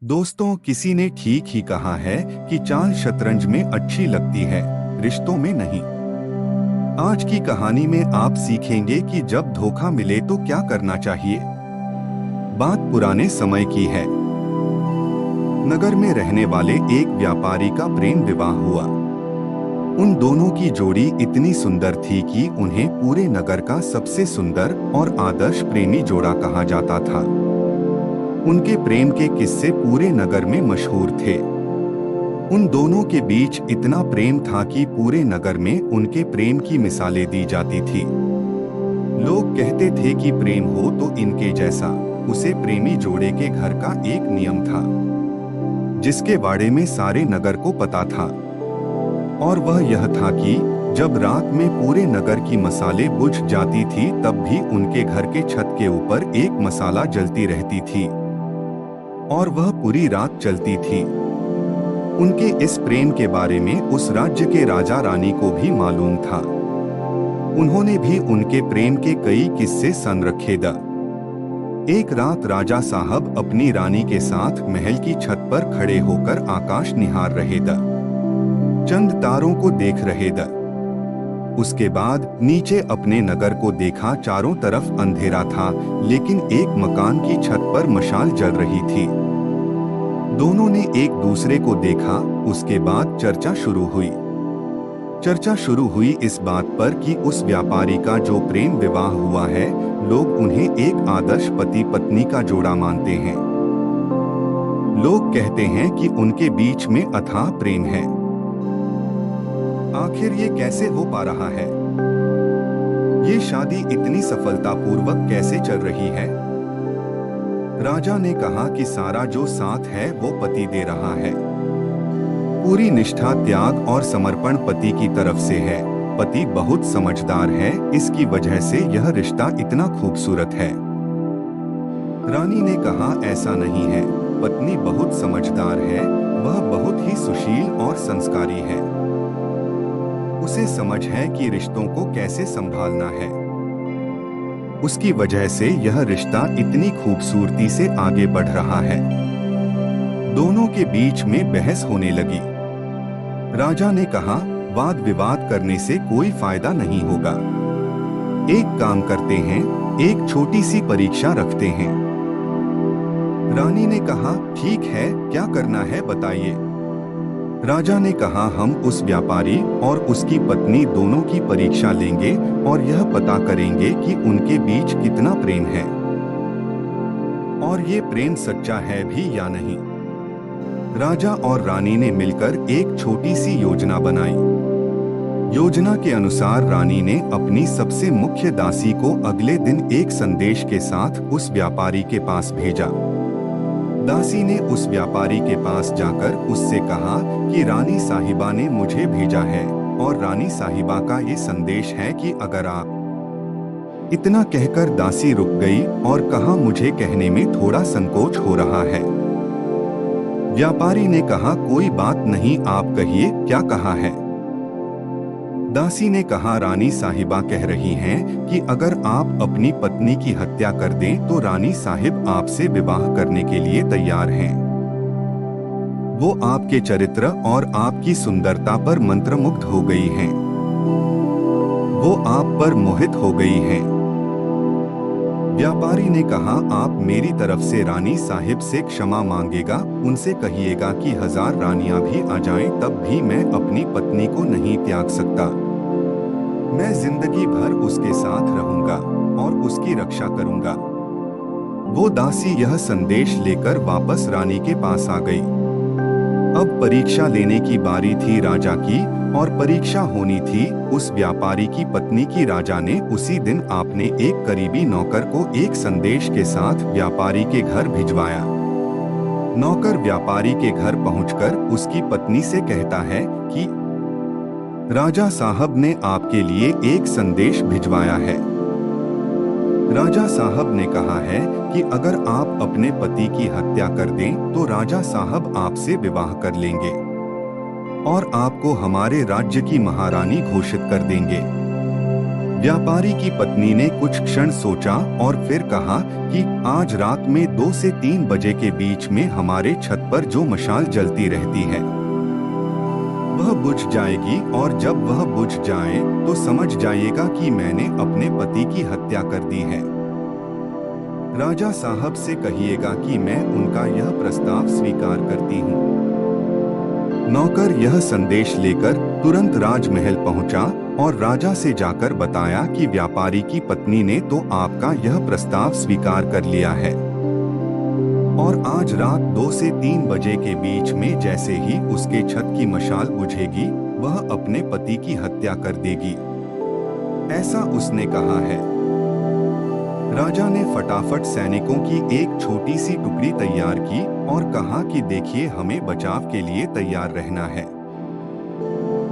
दोस्तों, किसी ने ठीक ही कहा है कि चाल शतरंज में अच्छी लगती है, रिश्तों में नहीं। आज की कहानी में आप सीखेंगे कि जब धोखा मिले तो क्या करना चाहिए। बात पुराने समय की है। नगर में रहने वाले एक व्यापारी का प्रेम विवाह हुआ। उन दोनों की जोड़ी इतनी सुंदर थी कि उन्हें पूरे नगर का सबसे सुंदर और आदर्श प्रेमी जोड़ा कहा जाता था। उनके प्रेम के किस्से पूरे नगर में मशहूर थे। उन दोनों के बीच इतना प्रेम था कि पूरे नगर में उनके प्रेम की मिसालें दी जाती थी। लोग कहते थे कि प्रेम हो तो इनके जैसा। उसे प्रेमी जोड़े के घर का एक नियम था, जिसके बारे में सारे नगर को पता था, और वह यह था कि जब रात में पूरे नगर की मसालें बुझ जाती थी, तब भी उनके घर के छत के ऊपर एक मसाला जलती रहती थी, और वह पूरी रात चलती थी। उनके इस प्रेम के बारे में उस राज्य के राजा रानी को भी मालूम था। उन्होंने भी उनके प्रेम के कई किस्से सुन रखे द। एक रात राजा साहब अपनी रानी के साथ महल की छत पर खड़े होकर आकाश निहार रहे द, चंद तारों को देख रहे द। उसके बाद नीचे अपने नगर को देखा। चारों तरफ अंधेरा था, लेकिन एक मकान की छत पर मशाल जल रही थी। दोनों ने एक दूसरे को देखा। उसके बाद चर्चा शुरू हुई इस बात पर कि उस व्यापारी का जो प्रेम विवाह हुआ है, लोग उन्हें एक आदर्श पति पत्नी का जोड़ा मानते हैं। लोग कहते हैं कि उनके बीच में अथाह प्रेम है। आखिर ये कैसे हो पा रहा है? ये शादी इतनी सफलतापूर्वक कैसे चल रही है? राजा ने कहा कि सारा जो साथ है वो पति दे रहा है। पूरी निष्ठा, त्याग और समर्पण पति की तरफ से है। पति बहुत समझदार है, इसकी वजह से यह रिश्ता इतना खूबसूरत है। रानी ने कहा, ऐसा नहीं है। पत्नी बहुत समझदार है, वह बहुत ही सुशील और संस्कारी है। उसे समझ है कि रिश्तों को कैसे संभालना है। उसकी वजह से यह रिश्ता इतनी खूबसूरती से आगे बढ़ रहा है। दोनों के बीच में बहस होने लगी। राजा ने कहा, वाद विवाद करने से कोई फायदा नहीं होगा। एक काम करते हैं, एक छोटी सी परीक्षा रखते हैं। रानी ने कहा, ठीक है, क्या करना है बताइए। राजा ने कहा, हम उस व्यापारी और उसकी पत्नी दोनों की परीक्षा लेंगे और यह पता करेंगे कि उनके बीच कितना प्रेम है, और ये प्रेम सच्चा है भी या नहीं। राजा और रानी ने मिलकर एक छोटी सी योजना बनाई। योजना के अनुसार रानी ने अपनी सबसे मुख्य दासी को अगले दिन एक संदेश के साथ उस व्यापारी के पास भेजा। दासी ने उस व्यापारी के पास जाकर उससे कहा कि रानी साहिबा ने मुझे भेजा है, और रानी साहिबा का ये संदेश है कि अगर आप। इतना कहकर दासी रुक गई और कहा, मुझे कहने में थोड़ा संकोच हो रहा है। व्यापारी ने कहा, कोई बात नहीं, आप कहिए, क्या कहा है। दासी ने कहा, रानी साहिबा कह रही हैं कि अगर आप अपनी पत्नी की हत्या कर दें तो रानी साहिब आपसे विवाह करने के लिए तैयार हैं। वो आपके चरित्र और आपकी सुंदरता पर मंत्रमुग्ध हो गई हैं। वो आप पर मोहित हो गई हैं। व्यापारी ने कहा, आप मेरी तरफ से रानी साहिब से क्षमा मांगेगा, उनसे कहिएगा कि 1000 रानियां भी आ जाएं, तब भी मैं अपनी पत्नी को नहीं त्याग सकता। मैं जिंदगी भर उसके साथ रहूंगा और उसकी रक्षा करूंगा। वो दासी यह संदेश लेकर वापस रानी के पास आ गई। अब परीक्षा लेने की बारी थी राजा की, और परीक्षा होनी थी उस व्यापारी की पत्नी की। राजा ने उसी दिन अपने एक करीबी नौकर को एक संदेश के साथ व्यापारी के घर भिजवाया। नौकर व्यापारी के घर पहुंचकर उसकी पत्नी से कहता है कि राजा साहब ने आपके लिए एक संदेश भिजवाया है। राजा साहब ने कहा है कि अगर आप अपने पति की हत्या कर दें तो राजा साहब आपसे विवाह कर लेंगे और आपको हमारे राज्य की महारानी घोषित कर देंगे। व्यापारी की पत्नी ने कुछ क्षण सोचा और फिर कहा कि आज रात में 2 से 3 बजे के बीच में हमारे छत पर जो मशाल जलती रहती है वह बुझ जाएगी, और जब वह बुझ जाए तो समझ जाइएगा कि मैंने अपने पति की हत्या कर दी है। राजा साहब से कहिएगा कि मैं उनका यह प्रस्ताव स्वीकार करती हूँ। नौकर यह संदेश लेकर तुरंत राजमहल पहुंचा और राजा से जाकर बताया कि व्यापारी की पत्नी ने तो आपका यह प्रस्ताव स्वीकार कर लिया है और आज रात 2 से 3 बजे के बीच में जैसे ही उसके छत की मशाल बुझेगी वह अपने पति की हत्या कर देगी, ऐसा उसने कहा है। राजा ने फटाफट सैनिकों की एक छोटी सी टुकड़ी तैयार की और कहा कि देखिए, हमें बचाव के लिए तैयार रहना है।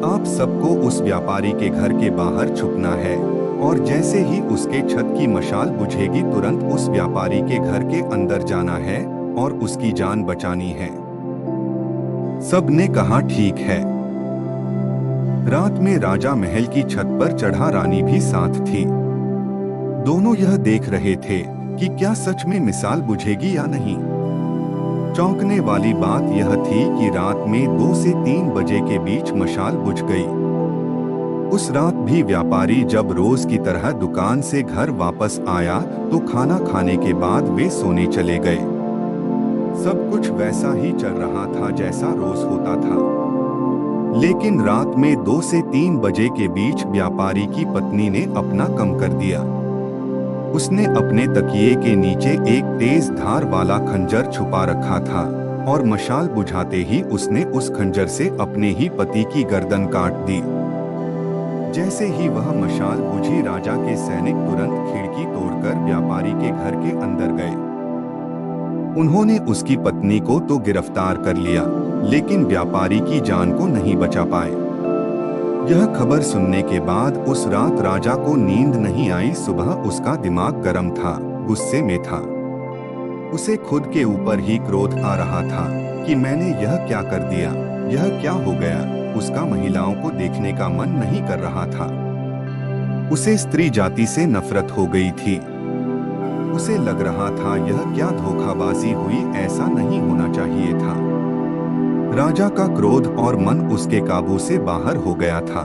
आप सबको उस व्यापारी के घर के बाहर छुपना है और जैसे ही उसके छत की मशाल बुझेगी तुरंत उस व्यापारी के घर के अंदर जाना है और उसकी जान बचानी है। सबने कहा ठीक है। रात में राजा महल की छत पर चढ़ा रानी भी साथ थी। दोनों यह देख रहे थे कि क्या सच में मिसाल बुझेगी या नहीं। चौंकने वाली बात यह थी कि रात में 2 से 3 बजे के बीच मशाल बुझ गई। उस रात भी व्यापारी जब रोज की तरह दुकान से घर वापस आया तो खाना खाने के बाद वे सोने चले गए। सब कुछ वैसा ही चल रहा था जैसा रोज होता था, लेकिन रात में 2 से 3 बजे के बीच व्यापारी की पत्नी ने अपना कम कर दिया। उसने अपने तकिए के नीचे एक तेज धार वाला खंजर छुपा रखा था और मशाल बुझाते ही उसने उस खंजर से अपने ही पति की गर्दन काट दी। जैसे ही वह मशाल बुझी राजा के सैनिक तुरंत खिड़की तोड़कर व्यापारी के घर के अंदर गए। उन्होंने उसकी पत्नी को तो गिरफ्तार कर लिया, लेकिन व्यापारी की जान को नहीं बचा पाए। यह खबर सुनने के बाद उस रात राजा को नींद नहीं आई। सुबह उसका दिमाग गर्म था, गुस्से में था। उसे खुद के ऊपर ही क्रोध आ रहा था कि मैंने यह क्या कर दिया, यह क्या हो गया। उसका महिलाओं को देखने का मन नहीं कर रहा था। उसे स्त्री जाति से नफरत हो गई थी। उसे लग रहा था यह क्या धोखाबाजी हुई, ऐसा नहीं होना चाहिए था। राजा का क्रोध और मन उसके काबू से बाहर हो गया था।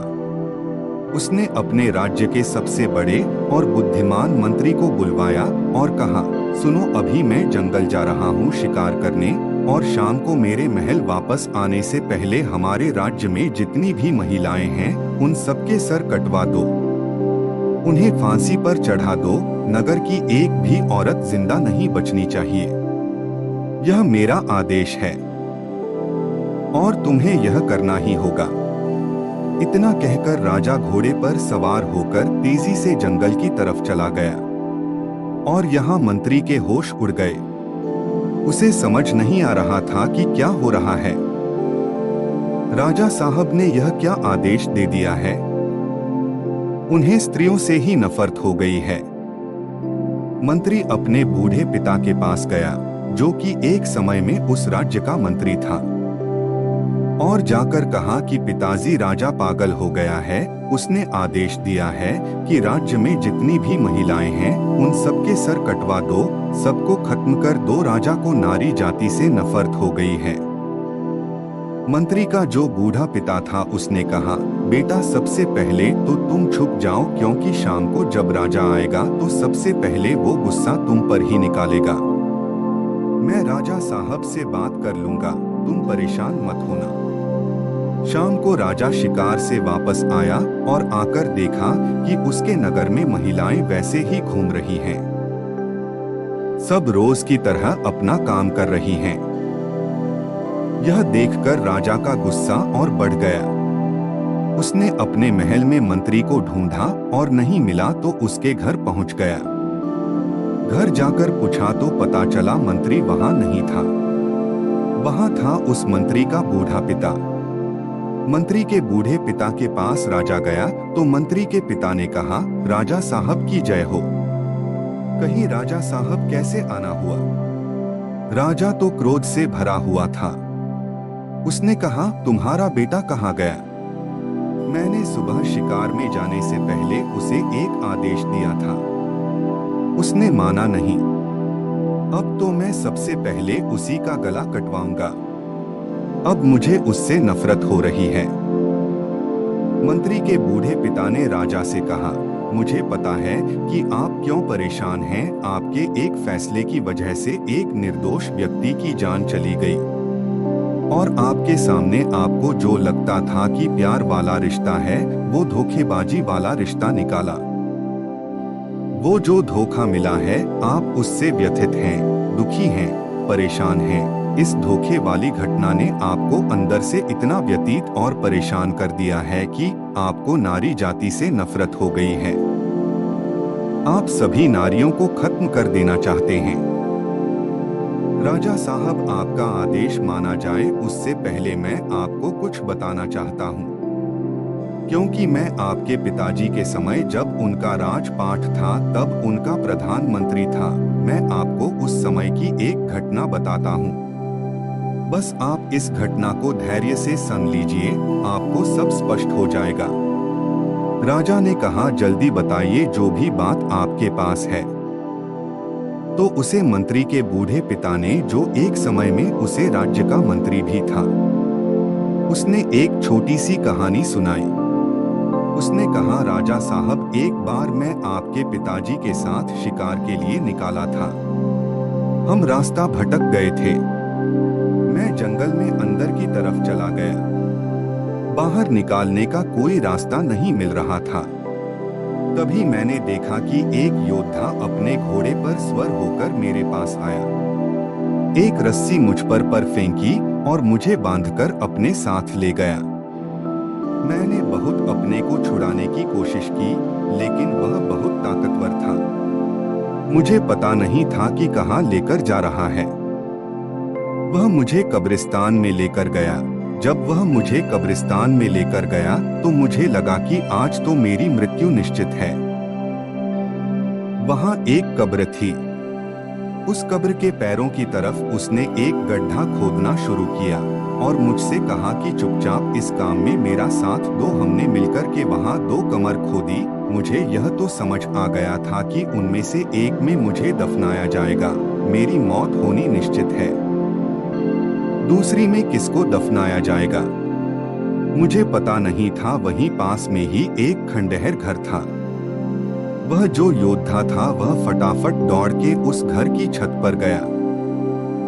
उसने अपने राज्य के सबसे बड़े और बुद्धिमान मंत्री को बुलवाया और कहा, सुनो, अभी मैं जंगल जा रहा हूँ शिकार करने और शाम को मेरे महल वापस आने से पहले हमारे राज्य में जितनी भी महिलाएं हैं उन सबके सर कटवा दो, उन्हें फांसी पर चढ़ा दो। नगर की एक भी औरत जिंदा नहीं बचनी चाहिए। यह मेरा आदेश है और तुम्हें यह करना ही होगा। इतना कहकर राजा घोड़े पर सवार होकर तेजी से जंगल की तरफ चला गया और यहाँ मंत्री के होश उड़ गए। उसे समझ नहीं आ रहा था कि क्या हो रहा है। राजा साहब ने यह क्या आदेश दे दिया है। उन्हें स्त्रियों से ही नफरत हो गई है। मंत्री अपने बूढ़े पिता के पास गया, जो कि एक समय में उस राज्य का मंत्री था, और जाकर कहा कि पिताजी, राजा पागल हो गया है। उसने आदेश दिया है कि राज्य में जितनी भी महिलाएं हैं उन सबके सर कटवा दो, सबको खत्म कर दो। राजा को नारी जाति से नफरत हो गई है। मंत्री का जो बूढ़ा पिता था उसने कहा, बेटा, सबसे पहले तो तुम छुप जाओ, क्योंकि शाम को जब राजा आएगा तो सबसे पहले वो गुस्सा तुम पर ही निकालेगा। मैं राजा साहब से बात कर लूंगा, तुम परेशान मत होना। शाम को राजा शिकार से वापस आया और आकर देखा कि उसके नगर में महिलाएं वैसे ही घूम रही हैं। सब रोज की तरह अपना काम कर रही हैं। यह देखकर राजा का गुस्सा और बढ़ गया। उसने अपने महल में मंत्री को ढूंढा और नहीं मिला तो उसके घर पहुंच गया। घर जाकर पूछा तो पता चला मंत्री वहां नहीं था। वहां था उस मंत्री का बूढ़ा पिता। मंत्री के बूढ़े पिता के पास राजा गया तो मंत्री के पिता ने कहा, राजा साहब की जय हो। कहीं राजा साहब कैसे आना हुआ। राजा तो क्रोध से भरा हुआ था। उसने कहा, तुम्हारा बेटा कहाँ गया? मैंने सुबह शिकार में जाने से पहले उसे एक आदेश दिया था। उसने माना नहीं। अब तो मैं सबसे पहले उसी का गला कटवाऊंगा। अब मुझे उससे नफरत हो रही है। मंत्री के बूढ़े पिता ने राजा से कहा, मुझे पता है कि आप क्यों परेशान हैं। आपके एक फैसले की वजह से एक निर्दोष व्यक्ति की जान चली गई और आपके सामने आपको जो लगता था कि प्यार वाला रिश्ता है, वो धोखेबाजी वाला रिश्ता निकाला। वो जो धोखा मिला है, आप उससे व्यथित हैं, दुखी हैं, परेशान हैं। इस धोखे वाली घटना ने आपको अंदर से इतना व्यतीत और परेशान कर दिया है कि आपको नारी जाति से नफरत हो गई है। आप सभी नारियों को खत्म कर देना चाहते हैं। राजा साहब, आपका आदेश माना जाए उससे पहले मैं आपको कुछ बताना चाहता हूँ। क्योंकि मैं आपके पिताजी के समय जब उनका राजपाट था तब उनका प्रधानमंत्री था, मैं आपको उस समय की एक घटना बताता हूँ। बस आप इस घटना को धैर्य से सुन लीजिए, आपको सब स्पष्ट हो जाएगा। राजा ने कहा, जल्दी बताइए जो भी बात आपके पास है। तो उसे मंत्री के बूढ़े पिता ने, जो एक समय में उसे राज्य का मंत्री भी था, उसने एक छोटी सी कहानी सुनाई। उसने कहा, राजा साहब, एक बार मैं आपके पिताजी के साथ शिकार के लिए निकाला था। हम रास्ता भटक गए थे। मैं जंगल में अंदर की तरफ चला गया। बाहर निकालने का कोई रास्ता नहीं मिल रहा था। तभी मैंने देखा कि एक योद्धा अपने घोड़े पर सवार होकर मेरे पास आया। एक रस्सी मुझ पर फेंकी और मुझे बांधकर अपने साथ ले गया। मैंने बहुत अपने को छुड़ाने की कोशिश की, लेकिन वह बहुत ताकतवर था। मुझे पता नहीं था कि कहाँ लेकर जा रहा है। वह मुझे कब्रिस्तान में लेकर गया। जब वह मुझे कब्रिस्तान में लेकर गया तो मुझे लगा कि आज तो मेरी मृत्यु निश्चित है। वहां एक कब्र थी। उस कब्र के पैरों की तरफ उसने एक गड्ढा खोदना शुरू किया और मुझसे कहा कि चुपचाप इस काम में मेरा साथ दो। हमने मिलकर के वहां 2 कमर खोदी। मुझे यह तो समझ आ गया था कि उनमें से एक में मुझे दफनाया जाएगा, मेरी मौत होनी निश्चित है। दूसरी में किसको दफनाया जाएगा मुझे पता नहीं था। वहीं पास में ही एक खंडहर घर था। वह जो योद्धा था वह फटाफट दौड़ के उस घर की छत पर गया।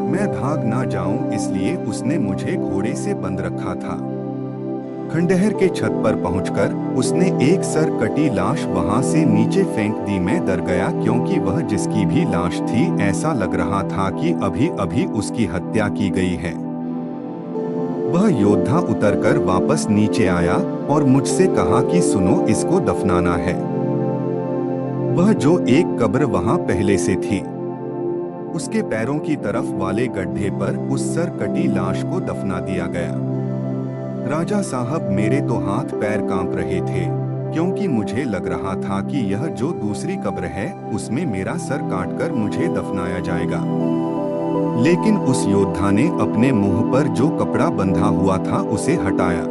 मैं भाग ना जाऊं इसलिए उसने मुझे घोड़े से बंद रखा था। खंडहर के छत पर पहुंचकर उसने एक सर कटी लाश वहां से नीचे फेंक दी। मैं डर गया क्योंकि वह जिसकी भी लाश थी, ऐसा लग रहा था कि अभी अभी उसकी हत्या की गई है। वह योद्धा उतरकर वापस नीचे आया और मुझसे कहा कि सुनो, इसको दफनाना है। वह जो एक कब्र वहां पहले से थी, उसके पैरों की तरफ वाले गड्ढे पर उस सर कटी लाश को दफना दिया गया। राजा साहब, मेरे तो हाथ पैर कांप रहे थे क्योंकि मुझे लग रहा था कि यह जो दूसरी कब्र है उसमें मेरा सर काटकर मुझे दफनाया जाएगा। लेकिन उस योद्धा ने अपने मुंह पर जो कपड़ा बंधा हुआ था उसे हटाया।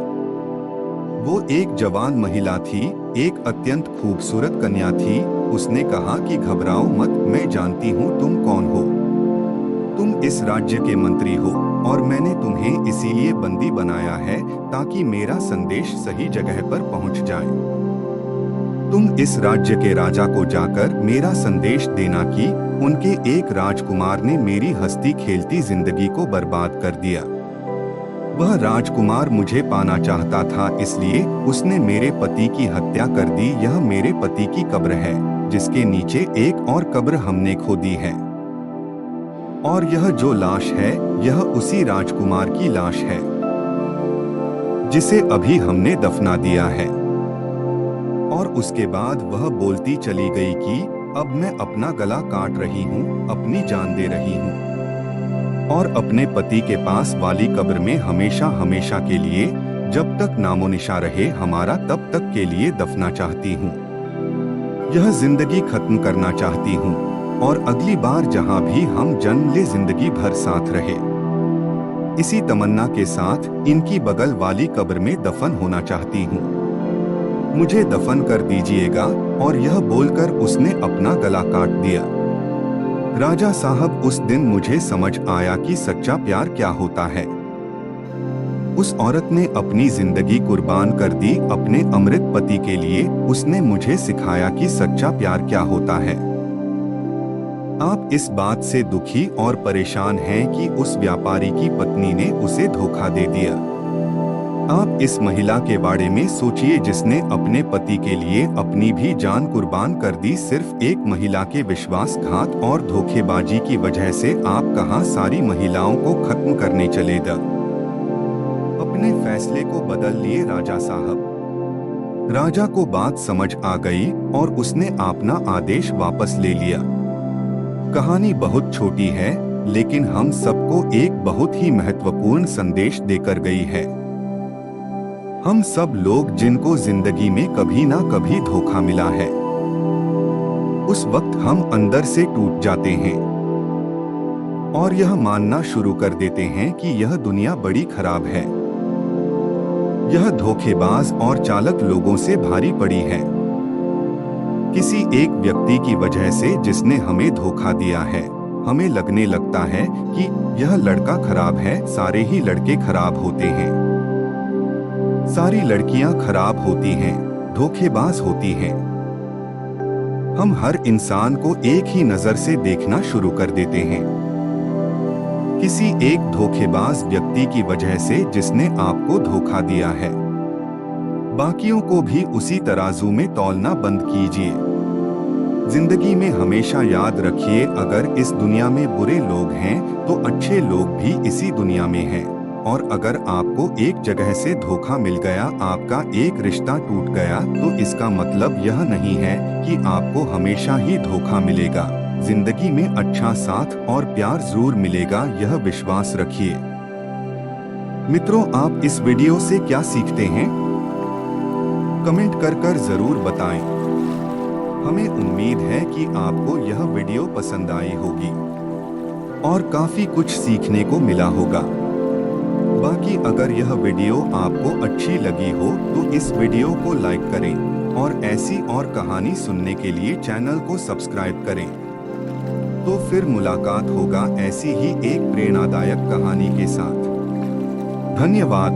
वो एक जवान महिला थी, एक अत्यंत खूबसूरत कन्या थी। उसने कहा कि घबराओ मत, मैं जानती हूँ तुम कौन हो। तुम इस राज्य के मंत्री हो और मैंने तुम्हें इसीलिए बंदी बनाया है ताकि मेरा संदेश सही जगह पर पहुंच जाए। तुम इस राज्य के राजा को जाकर मेरा संदेश देना कि उनके एक राजकुमार ने मेरी हंसती खेलती जिंदगी को बर्बाद कर दिया। वह राजकुमार मुझे पाना चाहता था, इसलिए उसने मेरे पति की हत्या कर दी। यह मेरे पति की कब्र है जिसके नीचे एक और कब्र हमने खोदी है। और यह जो लाश है यह उसी राजकुमार की लाश है जिसे अभी हमने दफना दिया है। और उसके बाद वह बोलती चली गई कि अब मैं अपना गला काट रही हूँ, अपनी जान दे रही हूँ और अपने पति के पास वाली कब्र में हमेशा हमेशा के लिए, जब तक नामोनिशा रहे हमारा, तब तक के लिए दफना चाहती हूँ। यह जिंदगी खत्म करना चाहती हूँ और अगली बार जहाँ भी हम जन्म ले जिंदगी भर साथ रहे। इसी तमन्ना के साथ इनकी बगल वाली कब्र में दफन होना चाहती हूँ। मुझे दफन कर दीजिएगा, और यह बोलकर उसने अपना गला काट दिया। राजा साहब, उस दिन मुझे समझ आया कि सच्चा प्यार क्या होता है। उस औरत ने अपनी जिंदगी कुर्बान कर दी अपने अमृत पति के लिए। उसने मुझे सिखाया कि सच्चा प्यार क्या होता है। आप इस बात से दुखी और परेशान हैं कि उस व्यापारी की पत्नी ने उसे धोखा दे दिया। आप इस महिला के बारे में सोचिए जिसने अपने पति के लिए अपनी भी जान कुर्बान कर दी, सिर्फ एक महिला के विश्वासघात और धोखेबाजी की वजह से। आप कहां सारी महिलाओं को खत्म करने चले द अपने फैसले को बदल लिए राजा साहब। राजा को बात समझ आ गई और उसने अपना आदेश वापस ले लिया। कहानी बहुत छोटी है, लेकिन हम सबको एक बहुत ही महत्वपूर्ण संदेश देकर गई है। हम सब लोग जिनको जिंदगी में कभी ना कभी धोखा मिला है, उस वक्त हम अंदर से टूट जाते हैं और यह मानना शुरू कर देते हैं कि यह दुनिया बड़ी खराब है। यह धोखेबाज और चालाक लोगों से भारी पड़ी है। किसी एक व्यक्ति की वजह से जिसने हमें धोखा दिया है, हमें लगने लगता है कि यह लड़का खराब है, सारे ही लड़के खराब होते हैं, सारी लड़कियां खराब होती हैं, धोखेबाज होती हैं। हम हर इंसान को एक ही नजर से देखना शुरू कर देते हैं, किसी एक धोखेबाज व्यक्ति की वजह से जिसने आपको धोखा दिया है। बाकियों को भी उसी तराजू में तौलना बंद कीजिए। जिंदगी में हमेशा याद रखिए, अगर इस दुनिया में बुरे लोग हैं तो अच्छे लोग भी इसी दुनिया में हैं। और अगर आपको एक जगह से धोखा मिल गया, आपका एक रिश्ता टूट गया, तो इसका मतलब यह नहीं है कि आपको हमेशा ही धोखा मिलेगा। जिंदगी में अच्छा साथ और प्यार जरूर मिलेगा, यह विश्वास रखिए। मित्रों, आप इस वीडियो से क्या सीखते हैं? कमेंट कर जरूर बताएं। हमें उम्मीद है कि आपको यह वीडियो पसंद आई होगी और काफी कुछ सीखने को मिला होगा। बाकी अगर यह वीडियो आपको अच्छी लगी हो तो इस वीडियो को लाइक करें और ऐसी और कहानी सुनने के लिए चैनल को सब्सक्राइब करें। तो फिर मुलाकात होगा ऐसी ही एक प्रेरणादायक कहानी के साथ। धन्यवाद।